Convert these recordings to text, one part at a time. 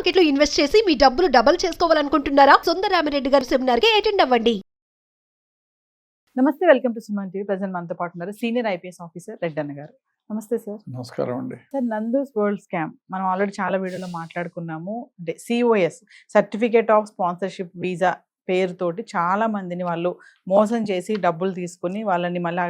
Market లో invest చేసి మీ డబ్బులు డబుల్ చేసుకోవాలనుకుంటున్నారా? సుందరరామిరెడ్డి గారి సెమినార్ కి అటెండ్ అవ్వండి. నమస్తే, welcome to Suman TV. Present మనతో పాటు ఉన్నారు సీనియర్ ఐపీఎస్ ఆఫీసర్ రెడ్డన్న గారు. నమస్తే సార్. నమస్కారం అండి. సార్, నందూస్ వరల్డ్ స్కామ్ మనం ఆల్రెడీ చాలా వీడియోలో మాట్లాడుకున్నాము. అంటే cos, certificate of sponsorship visa పేరుతోటి చాలా మందిని వాళ్ళు మోసం చేసి డబ్బులు తీసుకుని వాళ్ళని మళ్ళీ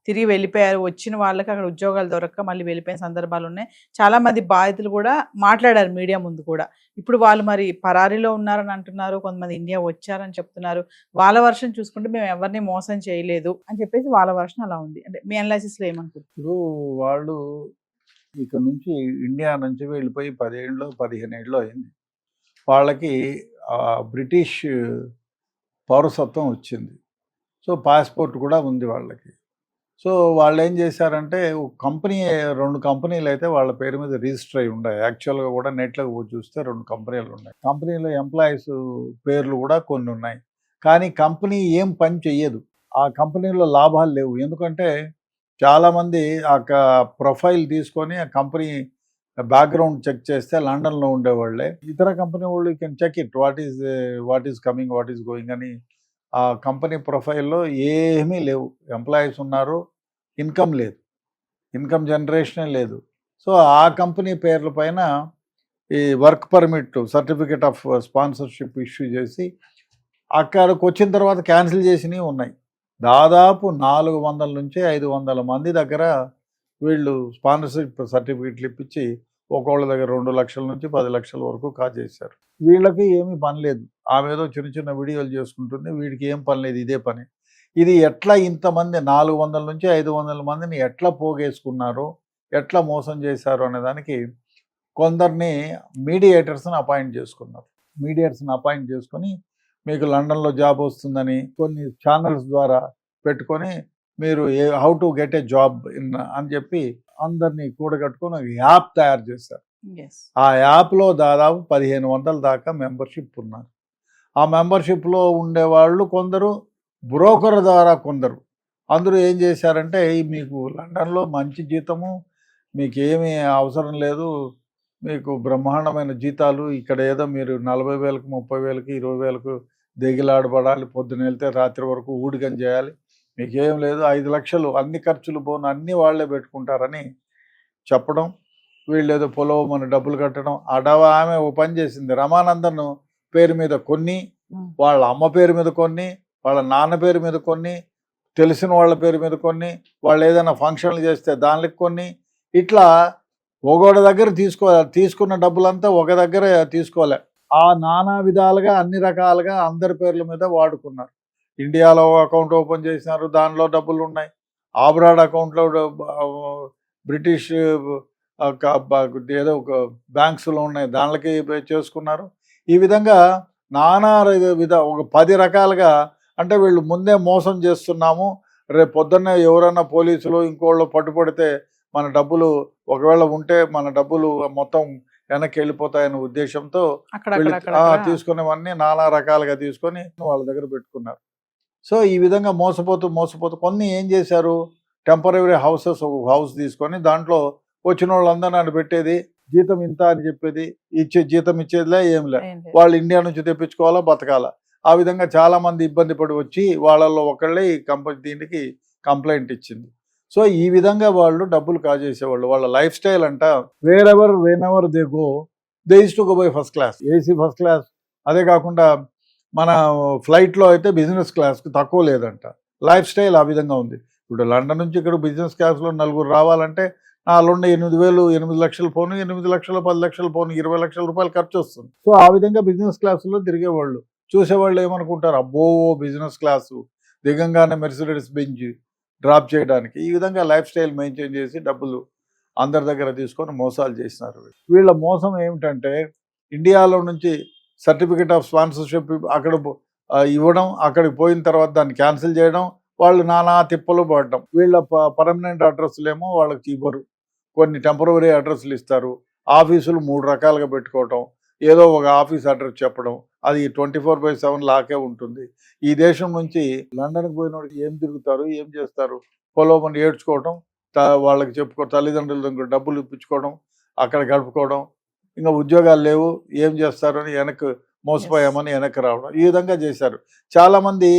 తిరిగి వెళ్ళిపోయారు. వచ్చిన వాళ్ళకి అక్కడ ఉద్యోగాలు దొరక్క మళ్ళీ వెళ్ళిపోయిన సందర్భాలు ఉన్నాయి. చాలా మంది బాధితులు కూడా మాట్లాడారు మీడియా ముందు కూడా. ఇప్పుడు వాళ్ళు మరి పరారీలో ఉన్నారని అంటున్నారు, కొంతమంది ఇండియా వచ్చారని చెప్తున్నారు. వాళ్ళ వర్షన్ చూసుకుంటే మేము ఎవరిని మోసం చేయలేదు అని చెప్పేసి వాళ్ళ వర్షన్ అలా ఉంది. అంటే మీ అనాలిసిస్లో ఏమనుకుంటున్నారు? ఇప్పుడు వాళ్ళు ఇక్కడ నుంచి ఇండియా నుంచి వెళ్ళిపోయి 10 ఏళ్ళు 15 ఏళ్ళు అయింది. వాళ్ళకి బ్రిటిష్ పౌరసత్వం వచ్చింది. సో పాస్పోర్ట్ కూడా ఉంది వాళ్ళకి. సో వాళ్ళు ఏం చేశారంటే కంపెనీ 2 కంపెనీలు అయితే వాళ్ళ పేరు మీద రిజిస్టర్ అయి ఉన్నాయి. యాక్చువల్గా కూడా నెట్లోకి పోయి చూస్తే 2 కంపెనీలు ఉన్నాయి. కంపెనీలో ఎంప్లాయీస్ పేర్లు కూడా కొన్ని ఉన్నాయి. కానీ కంపెనీ ఏం పని చెయ్యదు. ఆ కంపెనీలో లాభాలు లేవు. ఎందుకంటే చాలామంది ఆ ప్రొఫైల్ తీసుకొని ఆ కంపెనీ బ్యాక్గ్రౌండ్ చెక్ చేస్తే లండన్లో ఉండేవాళ్ళే. ఇతర కంపెనీ వాళ్ళు can check it what is coming, what is going అని. ఆ కంపెనీ ప్రొఫైల్లో ఏమీ లేవు. ఎంప్లాయీస్ ఉన్నారు, ఇన్కమ్ లేదు, ఇన్కమ్ జనరేషనే లేదు. సో ఆ కంపెనీ పేర్ల పైన ఈ work permit, certificate of sponsorship issue చేసి అక్కడికి వచ్చిన తర్వాత క్యాన్సిల్ చేసినవి ఉన్నాయి. దాదాపు 400 నుంచి 500 మంది దగ్గర వీళ్ళు స్పాన్సర్షిప్ సర్టిఫికేట్లు ఇప్పించి ఒక్కొక్కళ్ళ దగ్గర 2 లక్షల నుంచి 10 లక్షల వరకు కాజేశారు. వీళ్ళకి ఏమీ పని లేదు. ఆమె ఏదో చిన్న చిన్న వీడియోలు చేసుకుంటుంది, వీడికి ఏం పని లేదు, ఇదే పని. ఇది ఎట్లా ఇంతమంది 400 నుంచి 500 మందిని ఎట్లా పోగేసుకున్నారు, ఎట్లా మోసం చేశారు అనే దానికి కొందరిని మీడియేటర్స్ని అపాయింట్ చేసుకున్నారు. మీడియేటర్స్ని అపాయింట్ చేసుకొని మీకు లండన్లో జాబ్ వస్తుందని కొన్ని ఛానల్స్ ద్వారా పెట్టుకొని మీరు how to get a job in అని చెప్పి అందరినీ కూడగట్టుకొని ఒక యాప్ తయారు చేశారు. ఆ యాప్లో దాదాపు 1500 దాకా మెంబర్షిప్ ఉన్నారు. ఆ మెంబర్షిప్లో ఉండేవాళ్ళు కొందరు, బ్రోకర్ ద్వారా కొందరు. అందరూ ఏం చేశారంటే మీకు లండన్లో మంచి జీతము, మీకేమీ అవసరం లేదు, మీకు బ్రహ్మాండమైన జీతాలు, ఇక్కడ ఏదో మీరు 40,000కి 30,000కి 20,000కు దిగిలాడబడాలి, పొద్దున వెళ్తే రాత్రి వరకు ఊడిగం చేయాలి, మీకేం లేదు, 5 లక్షలు అన్ని ఖర్చులు పోను అన్నీ వాళ్లే పెట్టుకుంటారని చెప్పడం. వీళ్ళు ఏదో పొలవమని డబ్బులు కట్టడం. ఆమె ఓ పని చేసింది, రమానందన్ పేరు మీద కొన్ని, వాళ్ళ అమ్మ పేరు మీద కొన్ని, వాళ్ళ నాన్న పేరు మీద కొన్ని, తెలిసిన వాళ్ళ పేరు మీద కొన్ని, వాళ్ళు ఏదైనా ఫంక్షన్లు చేస్తే దానికి కొన్ని, ఇట్లా ఒకటి దగ్గర తీసుకున్న డబ్బులంతా ఒక దగ్గర తీసుకోలే. ఆ నానా విధాలుగా అన్ని రకాలుగా అందరి పేర్ల మీద వాడుకున్నారు. ఇండియాలో అకౌంట్ ఓపెన్ చేసినారు, దానిలో డబ్బులు ఉన్నాయి. అబ్రాడ్ అకౌంట్లో బ్రిటిష్ ఏదో ఒక బ్యాంక్స్లో ఉన్నాయి, దానిలోకి చేసుకున్నారు. ఈ విధంగా నానా ఒక 10 రకాలుగా. అంటే వీళ్ళు ముందే మోసం చేస్తున్నాము, రేపు పొద్దున్నే ఎవరైనా పోలీసులు ఇంకోళ్ళు పట్టుపడితే మన డబ్బులు ఒకవేళ ఉంటే మన డబ్బులు మొత్తం వెనక్కి వెళ్ళిపోతాయనే ఉద్దేశంతో తీసుకునేవన్నీ నానా రకాలుగా తీసుకొని వాళ్ళ దగ్గర పెట్టుకున్నారు. సో ఈ విధంగా మోసపోతూ కొన్ని ఏం చేశారు, టెంపరరీ హౌసెస్, ఒక హౌస్ తీసుకొని దాంట్లో వచ్చిన వాళ్ళందరూ పెట్టేది, జీతం ఇంత అని చెప్పేది, జీతం ఇచ్చేదిలే ఏంలే, వాళ్ళు ఇండియా నుంచి తెప్పించుకోవాలా, బతకాలా. ఆ విధంగా చాలా మంది ఇబ్బంది పడి వచ్చి వాళ్ళల్లో ఒకళ్ళే ఈ దీనికి కంప్లైంట్ ఇచ్చింది. సో ఈ విధంగా వాళ్ళు డబ్బులు కాజేసేవాళ్ళు. వాళ్ళ లైఫ్ స్టైల్ అంట, whenever they go they use to go by first class, AC first class. అదే కాకుండా మన ఫ్లైట్లో అయితే బిజినెస్ క్లాస్కి తక్కువ లేదంట. లైఫ్ స్టైల్ ఆ విధంగా ఉంది. ఇప్పుడు లండన్ నుంచి ఇక్కడ బిజినెస్ క్లాస్లో 4 రావాలంటే నాలుగు 8 లక్షలు పోను, 8 లక్షలు 10 లక్షలు పోను, 20 లక్షల రూపాయలు ఖర్చు వస్తుంది. సో ఆ విధంగా బిజినెస్ క్లాసులో తిరిగేవాళ్ళు. చూసేవాళ్ళు ఏమనుకుంటారు, అబ్బో బిజినెస్ క్లాసు దిగంగానే మెర్సిడెస్ బెంజ్ డ్రాప్ చేయడానికి. ఈ విధంగా లైఫ్ స్టైల్ మెయింటైన్ చేసి డబ్బులు అందరి దగ్గర తీసుకొని మోసాలు చేసినారు. వీళ్ళ మోసం ఏమిటంటే ఇండియాలో నుంచి సర్టిఫికేట్ ఆఫ్ స్పాన్సర్షిప్ అక్కడ ఇవ్వడం, అక్కడికి పోయిన తర్వాత దాన్ని క్యాన్సిల్ చేయడం, వాళ్ళు నానా తిప్పలు పడడం. వీళ్ళ పర్మనెంట్ అడ్రస్లు ఏమో వాళ్ళకి ఇవ్వరు, కొన్ని టెంపరరీ అడ్రస్లు ఇస్తారు. ఆఫీసులు 3 రకాలుగా పెట్టుకోవటం, ఏదో ఒక ఆఫీస్ అడ్రస్ చెప్పడం, అది 24/7 లాకే ఉంటుంది. ఈ దేశం నుంచి లండన్కి పోయిన వాడికి ఏం తిరుగుతారు, ఏం చేస్తారు, పొలవమని ఏడ్చుకోవడం, వాళ్ళకి చెప్పుకో, తల్లిదండ్రుల దగ్గర డబ్బులు ఇప్పించుకోవడం, అక్కడ గడుపుకోవడం, ఇంకా ఉద్యోగాలు లేవు, ఏం చేస్తారు అని వెనక్కి మోసపోయామని వెనక్కి రావడం, ఈ విధంగా చేశారు. చాలామంది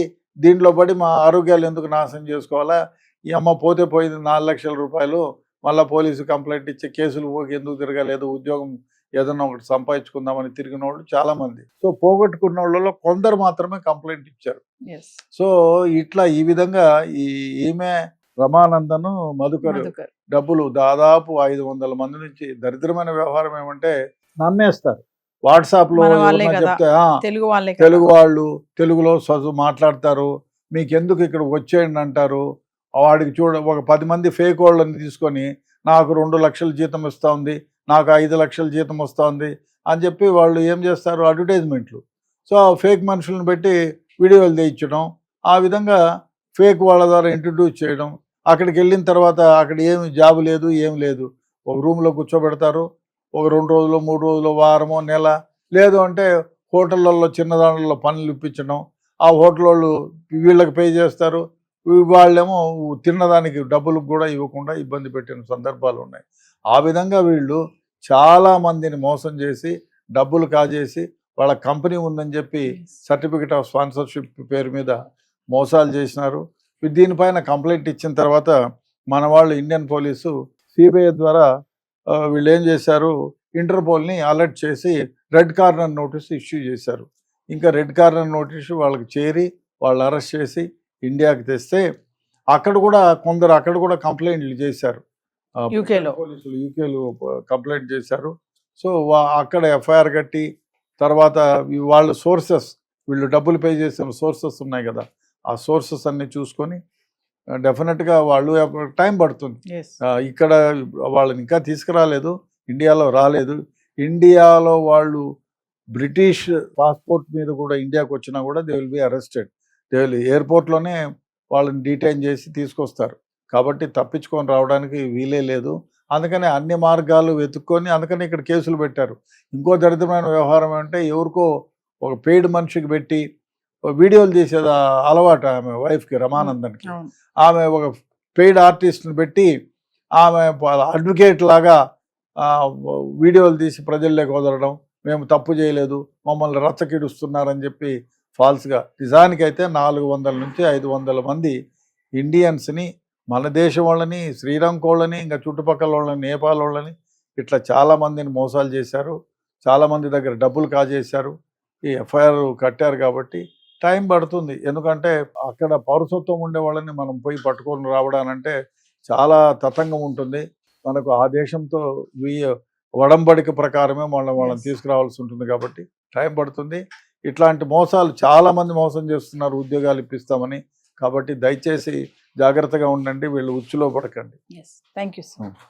దీంట్లో పడి మా ఆరోగ్యాలు ఎందుకు నాశనం చేసుకోవాలా, ఈ అమ్మ పోతే పోయింది 4 లక్షల రూపాయలు, మళ్ళీ పోలీసు కంప్లైంట్ ఇచ్చి కేసులు పోకి ఎందుకు తిరగలేదు, ఉద్యోగం ఏదన్నా ఒకటి సంపాదించుకుందామని తిరిగిన వాళ్ళు చాలామంది. సో పోగొట్టుకున్న వాళ్ళలో కొందరు మాత్రమే కంప్లైంట్ ఇచ్చారు. సో ఇట్లా ఈ విధంగా ఈమె రమానందను మధుకర్ డబ్బులు దాదాపు 500 మంది నుంచి, దరిద్రమైన వ్యవహారం ఏమంటే నమ్మేస్తారు. వాట్సాప్ లో చెప్తే తెలుగు వాళ్ళు తెలుగులో చదువు మాట్లాడతారు, మీకెందుకు ఇక్కడ వచ్చేయండి అంటారు. వాడికి ఒక 10 మంది ఫేక్ వాళ్ళని తీసుకొని నాకు 2 లక్షల జీతం ఇస్తా ఉంది, నాకు 5 లక్షల జీతం వస్తూ ఉంది అని చెప్పి వాళ్ళు ఏం చేస్తారు, అడ్వర్టైజ్మెంట్లు. సో ఫేక్ మనుషులను పెట్టి వీడియోలు తీయించడం, ఆ విధంగా ఫేక్ వాళ్ళ ద్వారా ఇంట్రడ్యూస్ చేయడం. అక్కడికి వెళ్ళిన తర్వాత అక్కడ ఏమి జాబ్ లేదు, ఏం లేదు, ఒక రూమ్లో కూర్చోబెడతారు. ఒక 2 రోజులు 3 రోజులు వారమో నెల, లేదు అంటే హోటళ్ళల్లో చిన్నదాంట్లో పనులు ఇప్పించడం. ఆ హోటల్ వాళ్ళు వీళ్ళకి పే చేస్తారు, వాళ్ళేమో తిన్నదానికి డబ్బులకు కూడా ఇవ్వకుండా ఇబ్బంది పెట్టిన సందర్భాలు ఉన్నాయి. ఆ విధంగా వీళ్ళు చాలా మందిని మోసం చేసి డబ్బులు కాజేసి వాళ్ళ కంపెనీ ఉందని చెప్పి సర్టిఫికెట్ ఆఫ్ స్పాన్సర్షిప్ పేరు మీద మోసాలు చేసినారు. దీనిపైన కంప్లైంట్ ఇచ్చిన తర్వాత మన వాళ్ళు ఇండియన్ పోలీసు సిబిఐ ద్వారా వీళ్ళు ఏం చేశారు, ఇంటర్పోల్ని అలర్ట్ చేసి రెడ్ కార్నర్ నోటీస్ ఇష్యూ చేశారు. ఇంకా రెడ్ కార్నర్ నోటీసు వాళ్ళకి చేరి వాళ్ళు అరెస్ట్ చేసి ఇండియాకి తెస్తే అక్కడ కూడా కంప్లైంట్లు చేశారు. పోలీసులు యూకేలో కంప్లైంట్ చేశారు. సో అక్కడ ఎఫ్ఐఆర్ కట్టి తర్వాత వాళ్ళ సోర్సెస్, వీళ్ళు డబ్బులు పే చేసిన సోర్సెస్ ఉన్నాయి కదా, ఆ సోర్సెస్ అన్ని చూసుకొని డెఫినెట్గా వాళ్ళు టైం పడుతుంది. ఇక్కడ వాళ్ళని ఇంకా తీసుకురాలేదు, ఇండియాలో రాలేదు. ఇండియాలో వాళ్ళు బ్రిటిష్ పాస్పోర్ట్ మీద కూడా ఇండియాకి వచ్చినా కూడా they will be arrested. They will ఎయిర్పోర్ట్లోనే వాళ్ళని డీటైన్ చేసి తీసుకొస్తారు. కాబట్టి తప్పించుకొని రావడానికి వీలే లేదు. అందుకని అన్ని మార్గాలు వెతుక్కొని అందుకని ఇక్కడ కేసులు పెట్టారు. ఇంకో దరిద్రమైన వ్యవహారం అంటే ఎవరికో ఒక పెయిడ్ మనిషికి పెట్టి వీడియోలు చేసేది అలవాటు ఆమె వైఫ్కి, రమానందన్కి. ఆమె ఒక పెయిడ్ ఆర్టిస్ట్ని పెట్టి ఆమె అడ్వకేట్ లాగా వీడియోలు తీసి ప్రజల్లోకి వదలడం, మేము తప్పు చేయలేదు, మమ్మల్ని రచ్చకిడుస్తున్నారని చెప్పి ఫాల్స్గా. నిజానికైతే 400 నుంచి 500 మంది ఇండియన్స్ని, మన దేశం వాళ్ళని, శ్రీలంక వాళ్ళని, ఇంకా చుట్టుపక్కల వాళ్ళని, నేపాల్ వాళ్ళని, ఇట్లా చాలామందిని మోసాలు చేశారు. చాలామంది దగ్గర డబ్బులు కాజేశారు. ఈ ఎఫ్ఐఆర్ కట్టారు కాబట్టి టైం పడుతుంది. ఎందుకంటే అక్కడ పౌరసత్వం ఉండే వాళ్ళని మనం పోయి పట్టుకొని రావడానంటే చాలా తతంగం ఉంటుంది. మనకు ఆ దేశంతో ఒడంబడిక ప్రకారమే వాళ్ళని తీసుకురావాల్సి ఉంటుంది కాబట్టి టైం పడుతుంది. ఇట్లాంటి మోసాలు చాలామంది మోసం చేస్తున్నారు ఉద్యోగాలు ఇప్పిస్తామని. కాబట్టి దయచేసి జాగ్రత్తగా ఉండండి, వీళ్ళు ఉచ్చులో పడకండి. Thank you so much.